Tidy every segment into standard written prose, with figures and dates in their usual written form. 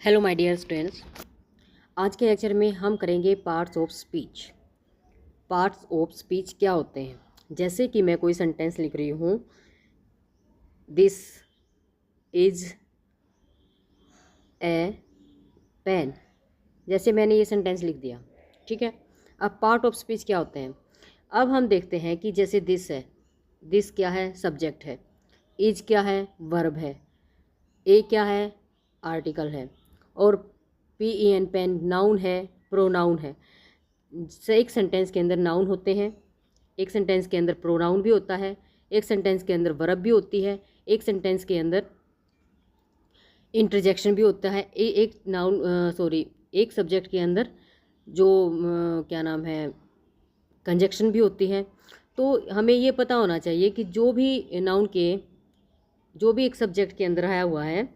Hello my dear students. आज के lecture में हम करेंगे parts of speech. Parts of speech क्या होते हैं? जैसे कि मैं कोई सेंटेंस लिख रही हूँ, दिस इज ए पेन। जैसे मैंने ये सेंटेंस लिख दिया, ठीक है। अब पार्ट ऑफ स्पीच क्या होते हैं? अब हम देखते हैं कि जैसे दिस है, दिस क्या है? सब्जेक्ट है। इज क्या है? वर्ब है। ए क्या है? आर्टिकल है। और P E N pen noun है, प्रोनाउन है। एक सेंटेंस के अंदर नाउन होते हैं, एक सेंटेंस के अंदर प्रोनाउन भी होता है, एक सेंटेंस के अंदर वर्ब भी होती है, एक सेंटेंस के अंदर इंटरजेक्शन भी होता है। एक नाउन एक सब्जेक्ट के अंदर जो क्या नाम है, कंजक्शन भी होती है। तो हमें ये पता होना चाहिए कि जो भी नाउन के जो भी एक सब्जेक्ट के अंदर आया हुआ है,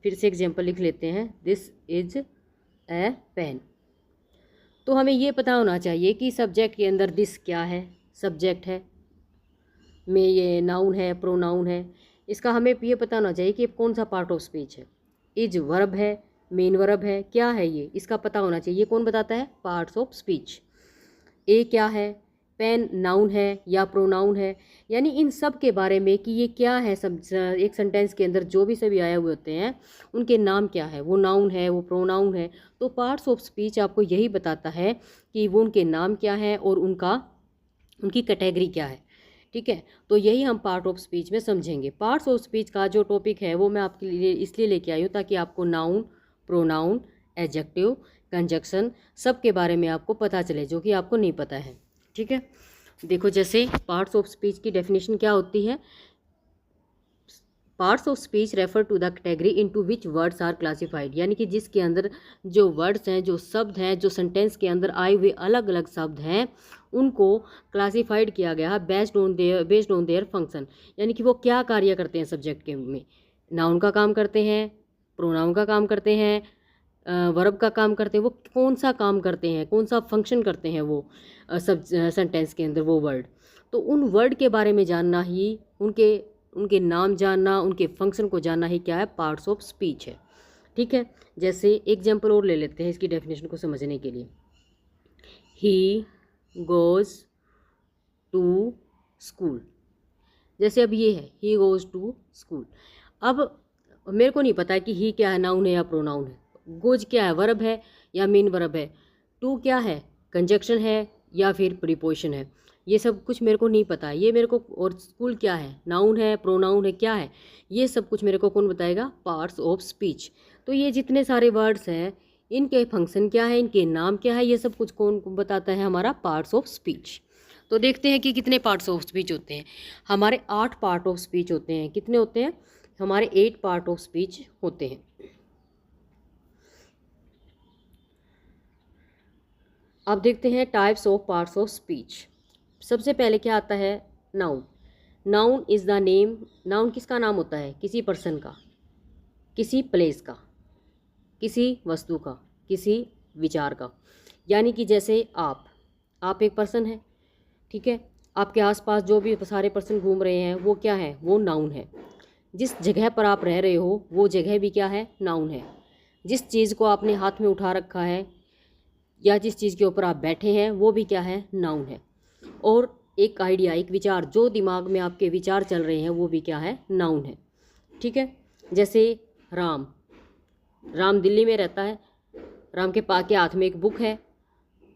फिर से एग्जाम्पल लिख लेते हैं, दिस इज ए पेन। तो हमें ये पता होना चाहिए कि सब्जेक्ट के अंदर दिस क्या है, सब्जेक्ट है, में ये नाउन है, प्रोनाउन है। इसका हमें ये पता होना चाहिए कि कौन सा पार्ट ऑफ स्पीच है। इज वर्ब है, मेन वर्ब है, क्या है ये, इसका पता होना चाहिए। कौन बताता है? Parts of speech. ए क्या है? पेन नाउन है या प्रोनाउन है, यानी इन सब के बारे में कि ये क्या है। सब एक सेंटेंस के अंदर जो भी सभी आए हुए होते हैं उनके नाम क्या है, वो नाउन है, वो प्रोनाउन है। तो पार्ट्स ऑफ स्पीच आपको यही बताता है कि वो उनके नाम क्या है और उनकी कैटेगरी क्या है, ठीक है। तो यही हम पार्ट ऑफ स्पीच में समझेंगे। पार्ट्स ऑफ स्पीच का जो टॉपिक है वो मैं आपके लिए इसलिए लेके आई हूँ ताकि आपको नाउन, प्रोनाउन, एडजेक्टिव, कंजक्शन सब के बारे में आपको पता चले, जो कि आपको नहीं पता है, ठीक है। देखो, जैसे पार्ट्स ऑफ स्पीच की डेफिनेशन क्या होती है? Parts of speech refer to the category into which words are classified, यानी कि जिसके अंदर जो वर्ड्स हैं, जो शब्द हैं, जो सेंटेंस के अंदर आए हुए अलग अलग शब्द हैं, उनको क्लासिफाइड किया गया है बेस्ड ऑन देयर फंक्शन, यानी कि वो क्या कार्य करते हैं सब्जेक्ट के में। नाउन का काम करते हैं, प्रोनाउन का काम करते हैं, वर्ब का काम करते हैं। वो कौन सा काम करते हैं, कौन सा फंक्शन करते हैं वो सब सेंटेंस के अंदर वो वर्ड। तो उन वर्ड के बारे में जानना ही, उनके उनके नाम जानना, उनके फंक्शन को जानना ही क्या है? पार्ट्स ऑफ स्पीच है, ठीक है। जैसे एग्जाम्पल और ले लेते हैं इसकी डेफिनेशन को समझने के लिए। He goes to school. जैसे अब ये है, ही गोज़ टू स्कूल। अब मेरे को नहीं पता कि ही क्या है, नाउन है या प्रोनाउन है। गोज क्या है? वर्ब है या मेन वर्ब है। टू क्या है? कंजक्शन है या फिर प्रीपोजिशन है। ये सब कुछ मेरे को नहीं पता है, ये मेरे को। और स्कूल क्या है? नाउन है, प्रोनाउन है, क्या है? ये सब कुछ मेरे को कौन बताएगा? Parts of speech. तो ये जितने सारे वर्ड्स हैं, इनके फंक्शन क्या है, इनके नाम क्या है, ये सब कुछ कौन बताता है? हमारा पार्ट्स ऑफ स्पीच। तो देखते हैं कि कितने पार्ट्स ऑफ स्पीच होते हैं। हमारे 8 पार्ट ऑफ स्पीच होते हैं। कितने होते हैं? हमारे 8 पार्ट ऑफ स्पीच होते हैं। अब देखते हैं types of parts of speech. सबसे पहले क्या आता है? Noun. Noun is the name. Noun किसका नाम होता है? किसी पर्सन का, किसी प्लेस का, किसी वस्तु का, किसी विचार का। यानी कि जैसे आप एक पर्सन है, ठीक है। आपके आसपास जो भी सारे पर्सन घूम रहे हैं वो क्या है? वो नाउन है। जिस जगह पर आप रह रहे हो वो जगह भी क्या है? नाउन है। जिस चीज़ को आपने हाथ में उठा रखा है या जिस चीज़ के ऊपर आप बैठे हैं वो भी क्या है? नाउन है। और एक आइडिया, एक विचार, जो दिमाग में आपके विचार चल रहे हैं वो भी क्या है? नाउन है, ठीक है। जैसे राम दिल्ली में रहता है। राम के हाथ में एक बुक है।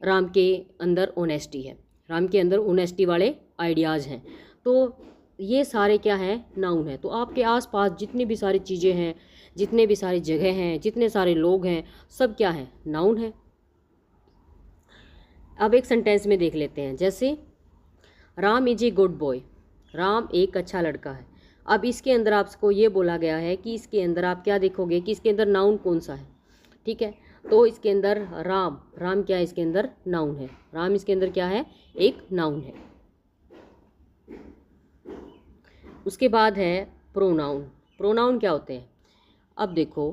राम के अंदर ऑनेस्टी है। राम के अंदर ऑनेस्टी वाले आइडियाज़ हैं। तो ये सारे क्या हैं? नाउन है। तो आपके आसपास जितनी भी सारी चीज़ें हैं, जितने भी सारी जगह हैं, जितने सारे लोग हैं, सब क्या है? नाउन है। अब एक सेंटेंस में देख लेते हैं। जैसे Ram is a good boy. Ram एक अच्छा लड़का है। अब इसके अंदर आपको ये बोला गया है कि इसके अंदर आप क्या देखोगे कि इसके अंदर नाउन कौन सा है, ठीक है। तो इसके अंदर राम क्या है? इसके अंदर नाउन है। राम इसके अंदर क्या है? एक नाउन है। उसके बाद है प्रोनाउन। प्रोनाउन क्या होते हैं? अब देखो,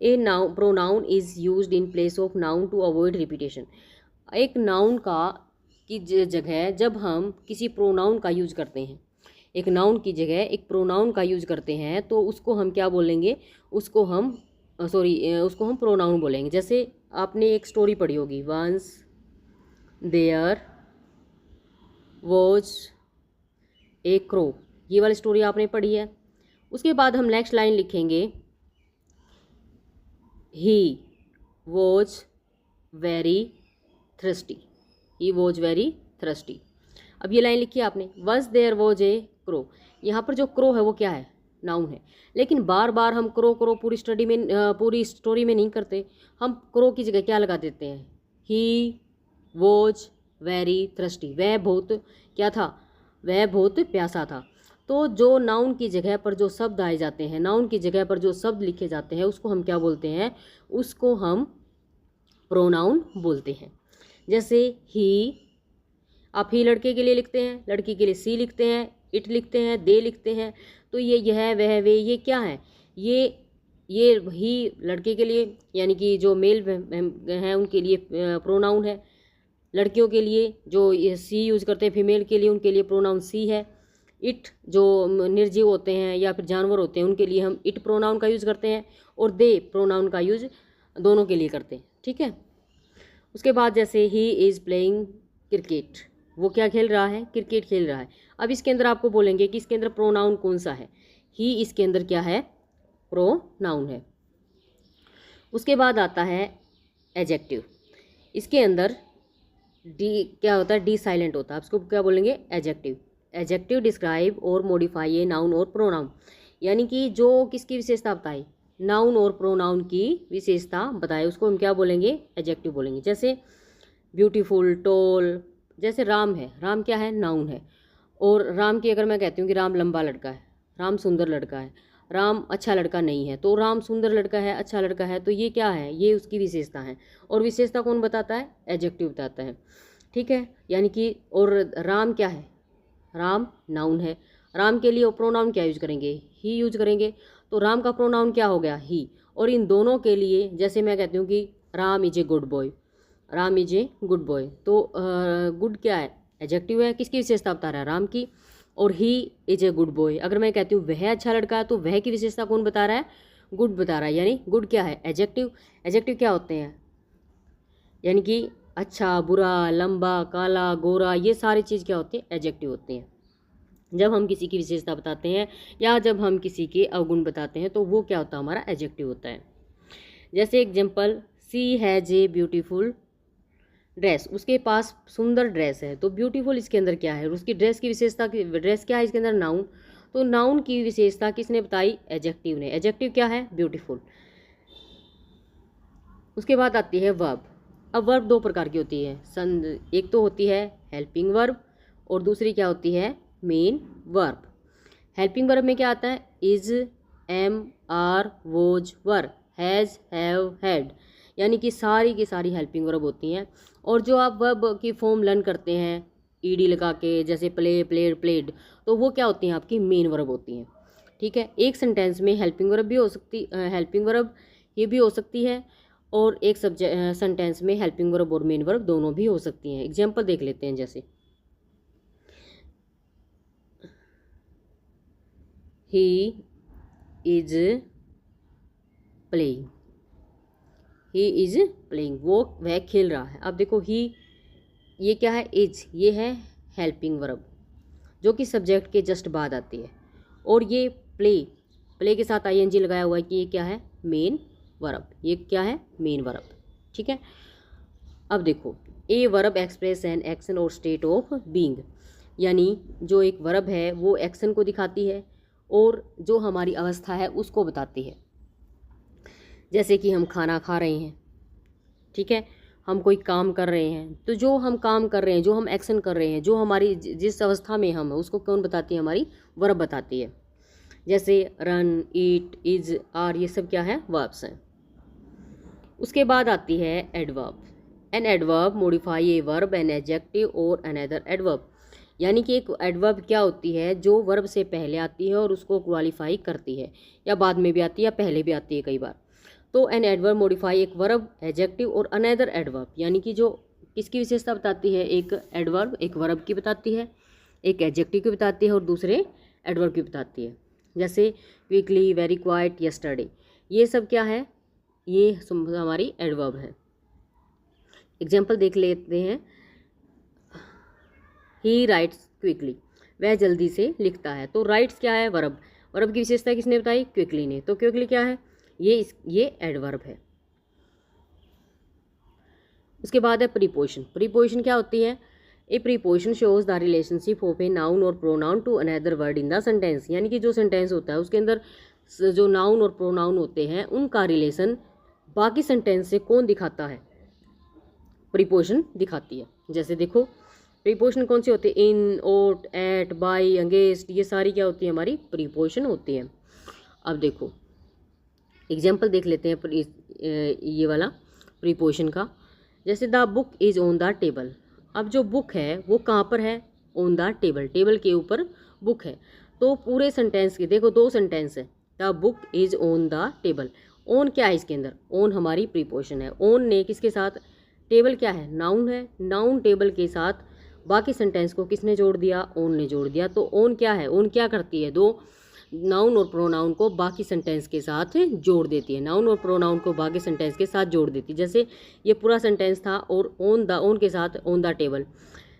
pronoun is used in place of noun to avoid repetition. एक नाउन की जगह जब हम किसी प्रोनाउन का यूज करते हैं, एक नाउन की जगह एक प्रोनाउन का यूज करते हैं, तो उसको हम क्या बोलेंगे? उसको हम सॉरी उसको हम प्रोनाउन बोलेंगे। जैसे आपने एक स्टोरी पढ़ी होगी, once there was a crow, ये वाली स्टोरी आपने पढ़ी है। उसके बाद हम नेक्स्ट लाइन लिखेंगे, he was very thirsty, he was very thirsty. अब ये लाइन लिखी है आपने, once there was a crow. यहाँ पर जो क्रो है वो क्या है, नाउन है। लेकिन बार बार हम क्रो क्रो पूरी स्टोरी में नहीं करते, हम क्रो की जगह क्या लगा देते हैं, ही वॉज वेरी थ्रस्टी, वह बहुत क्या था, वह बहुत प्यासा था। तो जो नाउन की जगह पर जो शब्द आए जाते हैं, नाउन की जगह पर जो शब्द लिखे जाते हैं, उसको हम क्या बोलते हैं, उसको हम प्रोनाउन बोलते हैं। जैसे ही, आप ही लड़के के लिए लिखते हैं, लड़की के लिए सी लिखते हैं, इट लिखते हैं, दे लिखते हैं। तो ये यह वह वे ये क्या है, ये ही लड़के के लिए यानी कि जो मेल हैं उनके लिए प्रोनाउन है। लड़कियों के लिए जो ये सी यूज़ करते हैं फीमेल के लिए, उनके लिए प्रोनाउन सी है। इट जो निर्जीव होते हैं या फिर जानवर होते हैं उनके लिए हम इट प्रोनाउन का यूज़ करते हैं, और दे प्रोनाउन का यूज़ दोनों के लिए करते हैं। ठीक है। उसके बाद जैसे ही इज़ प्लेइंग क्रिकेट, वो क्या खेल रहा है, क्रिकेट खेल रहा है। अब इसके अंदर आपको बोलेंगे कि इसके अंदर प्रोनाउन कौन सा है, ही इसके अंदर क्या है, प्रोनाउन है। उसके बाद आता है एडजेक्टिव, इसके अंदर डी क्या होता है, डी साइलेंट होता है, आपको क्या बोलेंगे, एडजेक्टिव। एडजेक्टिव डिस्क्राइब और मॉडिफाई ए नाउन और प्रोनाउन, यानी कि जो किसकी विशेषता बताए, नाउन और प्रोनाउन की विशेषता बताए, उसको हम क्या बोलेंगे, एडजेक्टिव बोलेंगे। जैसे ब्यूटीफुल, टॉल, जैसे राम है, राम क्या है, नाउन है। और राम की अगर मैं कहती हूँ कि राम लंबा लड़का है, राम सुंदर लड़का है, राम अच्छा लड़का नहीं है, तो राम सुंदर लड़का है, अच्छा लड़का है, तो ये क्या है, ये उसकी विशेषता है। और विशेषता कौन बताता है, एडजेक्टिव बताता है। ठीक है, यानी कि और राम क्या है, राम नाउन है, राम के लिए प्रोनाउन क्या यूज करेंगे, ही यूज करेंगे। तो राम का प्रोनाउन क्या हो गया, ही। और इन दोनों के लिए जैसे मैं कहती हूँ कि Ram is a good boy, Ram is a good boy, तो गुड क्या है, एडजेक्टिव है, किसकी विशेषता बता रहा है, राम की। और he is a good boy, अगर मैं कहती हूँ वह अच्छा लड़का है, तो वह की विशेषता कौन बता रहा है, गुड बता रहा है, यानी गुड क्या है, एडजेक्टिव। एडजेक्टिव क्या होते हैं, यानी कि अच्छा, बुरा, लंबा, काला, गोरा, ये सारी चीज़ क्या होती है, एडजेक्टिव होते हैं। जब हम किसी की विशेषता बताते हैं या जब हम किसी के अवगुण बताते हैं, तो वो क्या होता है, हमारा एडजेक्टिव होता है। जैसे example, she has a beautiful dress, उसके पास सुंदर ड्रेस है। तो ब्यूटीफुल इसके अंदर क्या है, उसकी ड्रेस की विशेषता, ड्रेस क्या है इसके अंदर, नाउन। तो नाउन की विशेषता किसने बताई, एडजेक्टिव ने। एडजेक्टिव क्या है, ब्यूटीफुल। उसके बाद आती है वर्ब। अब वर्ब दो प्रकार की होती है, एक तो होती है हेल्पिंग वर्ब और दूसरी क्या होती है, मेन वर्ब। हेल्पिंग वर्ब में क्या आता है, is, am, are, was, were, has, have, had, यानी कि सारी की सारी हेल्पिंग वर्ब होती हैं। और जो आप वर्ब की फॉर्म लर्न करते हैं ईडी लगा के, जैसे प्ले, प्लेड, प्लेड, तो वो क्या होती हैं, आपकी मेन वर्ब होती हैं। ठीक है, एक सेंटेंस में हेल्पिंग वर्ब भी हो सकती, हेल्पिंग वर्ब ये भी हो सकती है, और एक सेंटेंस में हेल्पिंग वर्ब और मेन वर्ब दोनों भी हो सकती हैं। एग्जाम्पल देख लेते हैं, जैसे he is playing, he is playing, वो वह खेल रहा है। अब देखो ही, ये क्या है, इज, ये है हेल्पिंग वर्ब जो कि सब्जेक्ट के जस्ट बाद आती है। और ये प्ले, प्ले के साथ आईएनजी लगाया हुआ है कि ये क्या है, मेन वर्ब, ये क्या है, मेन वर्ब। ठीक है। अब देखो, a verb express an action और स्टेट ऑफ बीइंग, यानी जो एक वर्ब है वो एक्शन को दिखाती है और जो हमारी अवस्था है उसको बताती है। जैसे कि हम खाना खा रहे हैं, ठीक है, हम कोई काम कर रहे हैं, तो जो हम काम कर रहे हैं, जो हम एक्शन कर रहे हैं, जो हमारी जिस अवस्था में हम है, उसको कौन बताती है, हमारी वर्ब बताती है। जैसे रन, ईट, इज, आर, ये सब क्या है, वर्ब्स हैं। उसके बाद आती है adverb. An adverb modify a verb, an adjective और अनदर एडवर्ब, यानी कि एक एडवर्ब क्या होती है, जो वर्ब से पहले आती है और उसको क्वालिफाई करती है, या बाद में भी आती है या पहले भी आती है कई बार। तो एन एडवर्ब मॉडिफाई एक वर्ब, एडजेक्टिव और अनदर एडवर्ब, यानी कि जो किसकी विशेषता बताती है, एक एडवर्ब एक वर्ब की बताती है, एक एडजेक्टिव की बताती है और दूसरे एडवर्ब की बताती है। जैसे क्विकली, वेरी क्वाइट, यस्टरडे, ये सब क्या है, ये हमारी एडवर्ब है। एग्जाम्पल देख लेते हैं। ही राइट्स क्विकली, वह जल्दी से लिखता है। तो राइट्स क्या है? वर्ब। वर्ब की विशेषता किसने बताई? क्विकली ने। तो क्विकली क्या है? ये एडवर्ब है। उसके बाद है प्रीपोजिशन। प्रीपोजिशन क्या होती है? A preposition shows the relationship of a noun और pronoun to another word in the sentence. यानी कि जो सेंटेंस होता है उसके अंदर जो नाउन और प्रोनाउन होते हैं उनका रिलेशन बाकी सेंटेंस से कौन दिखाता है? प्रीपोजिशन दिखाती है। जैसे देखो प्रीपोजिशन कौन सी होती है? इन, ओट, एट, बाई, अगेंस्ट, ये सारी क्या होती है? हमारी प्रीपोजिशन होती है। अब देखो एग्जाम्पल देख लेते हैं ये वाला प्रीपोजिशन का। जैसे the book is on the table. अब जो बुक है वो कहाँ पर है? ऑन द टेबल, टेबल के ऊपर बुक है। तो पूरे सेंटेंस के देखो दो सेंटेंस है। The book is on the table. On क्या है इसके अंदर? ऑन हमारी प्रीपोजिशन है। ऑन ने किसके साथ? टेबल क्या है? नाउन है। नाउन टेबल के साथ बाकी सेंटेंस को किसने जोड़ दिया? ऑन ने जोड़ दिया। तो ऑन क्या है? ऑन क्या करती है? दो नाउन और प्रोनाउन को बाकी सेंटेंस के साथ जोड़ देती है। नाउन और प्रोनाउन को बाकी सेंटेंस के साथ जोड़ देती है। जैसे ये पूरा सेंटेंस था और ऑन के साथ ऑन द टेबल।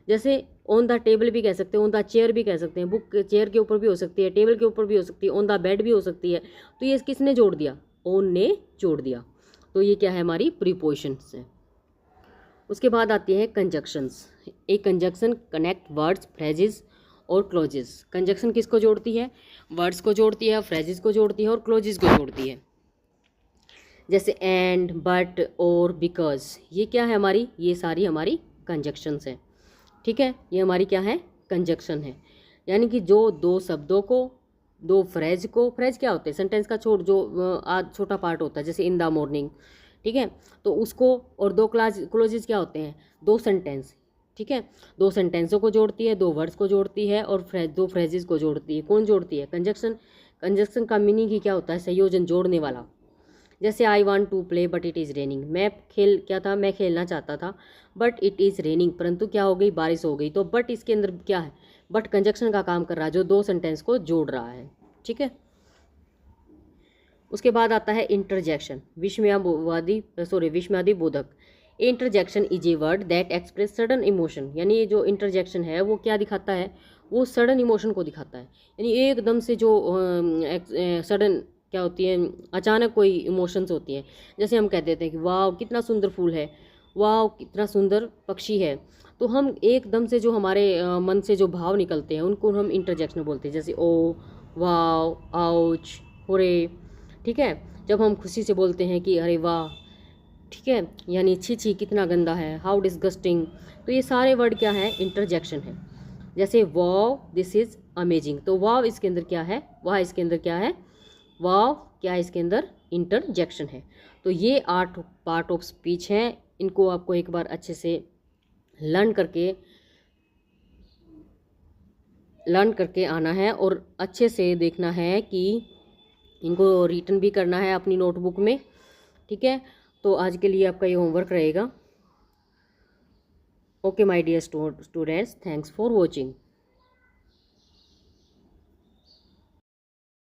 जैसे ऑन द टेबल भी कह सकते हैं, ऑन द चेयर भी कह सकते हैं। बुक चेयर के ऊपर भी हो सकती है, टेबल के ऊपर भी हो सकती है, ऑन द बेड भी हो सकती है। तो ये किसने जोड़ दिया? ऑन ने जोड़ दिया। तो ये क्या है? हमारी प्रीपोजिशंस है। उसके बाद आती है कंजक्शंस। एक कंजक्शन कनेक्ट वर्ड्स, फ्रेजेस और क्लोजेस। कंजक्शन किसको जोड़ती है? वर्ड्स को जोड़ती है, फ्रेजेस को जोड़ती है और क्लोजेस को जोड़ती है। जैसे एंड, बट, और, बिकॉज, ये क्या है हमारी? ये सारी हमारी कंजक्शंस हैं। ठीक है, ये हमारी क्या है? कंजक्शन है। यानी कि जो दो शब्दों को, दो फ्रेज को, फ्रेज क्या होते हैं? सेंटेंस का छोटा पार्ट होता है। जैसे इन द मॉर्निंग, ठीक है, तो उसको, और दो क्लोजेस क्या होते हैं? दो सेंटेंस। ठीक है, दो सेंटेंसों को जोड़ती है, दो वर्ड्स को जोड़ती है और दो फ्रेजेस को जोड़ती है। कौन जोड़ती है? कंजक्शन। कंजक्शन का मीनिंग ही क्या होता है? संयोजन, जोड़ने वाला। जैसे I want to play but it is raining. मैं खेलना चाहता था बट इट इज़ रेनिंग, परंतु क्या हो गई? बारिश हो गई। तो बट इसके अंदर क्या है? बट कंजक्शन का काम कर रहा है, जो दो सेंटेंस को जोड़ रहा है। ठीक है, उसके बाद आता है इंटरजेक्शन। विस्मयादि बोधक। Interjection is a word that express sudden emotion. यानी ये जो इंटरजेक्शन है वो क्या दिखाता है? वो सडन इमोशन को दिखाता है। यानी एकदम से जो सडन क्या होती है? अचानक कोई इमोशंस होती हैं। जैसे हम कह देते हैं कि वाह कितना सुंदर फूल है, वाह कितना सुंदर पक्षी है। तो हम एकदम से जो हमारे मन से जो भाव निकलते हैं उनको हम इंटरजेक्शन बोलते हैं। जैसे ओ, वाह, आउच, हुरे। ठीक है, जब हम खुशी से बोलते हैं कि अरे वाह, ठीक है, यानी छी छी कितना गंदा है, हाउ डिस्गस्टिंग। तो ये सारे वर्ड क्या है? इंटरजेक्शन है। जैसे वाव दिस इज़ अमेजिंग। तो वाव इसके अंदर क्या है? वाह इसके अंदर क्या है? वाव क्या है? इसके अंदर इंटरजेक्शन है। तो ये 8 पार्ट ऑफ स्पीच हैं। इनको आपको एक बार अच्छे से लर्न करके आना है और अच्छे से देखना है कि इनको रिटन भी करना है अपनी नोटबुक में। ठीक है, तो आज के लिए आपका ये होमवर्क रहेगा। Okay my dear students, thanks for watching.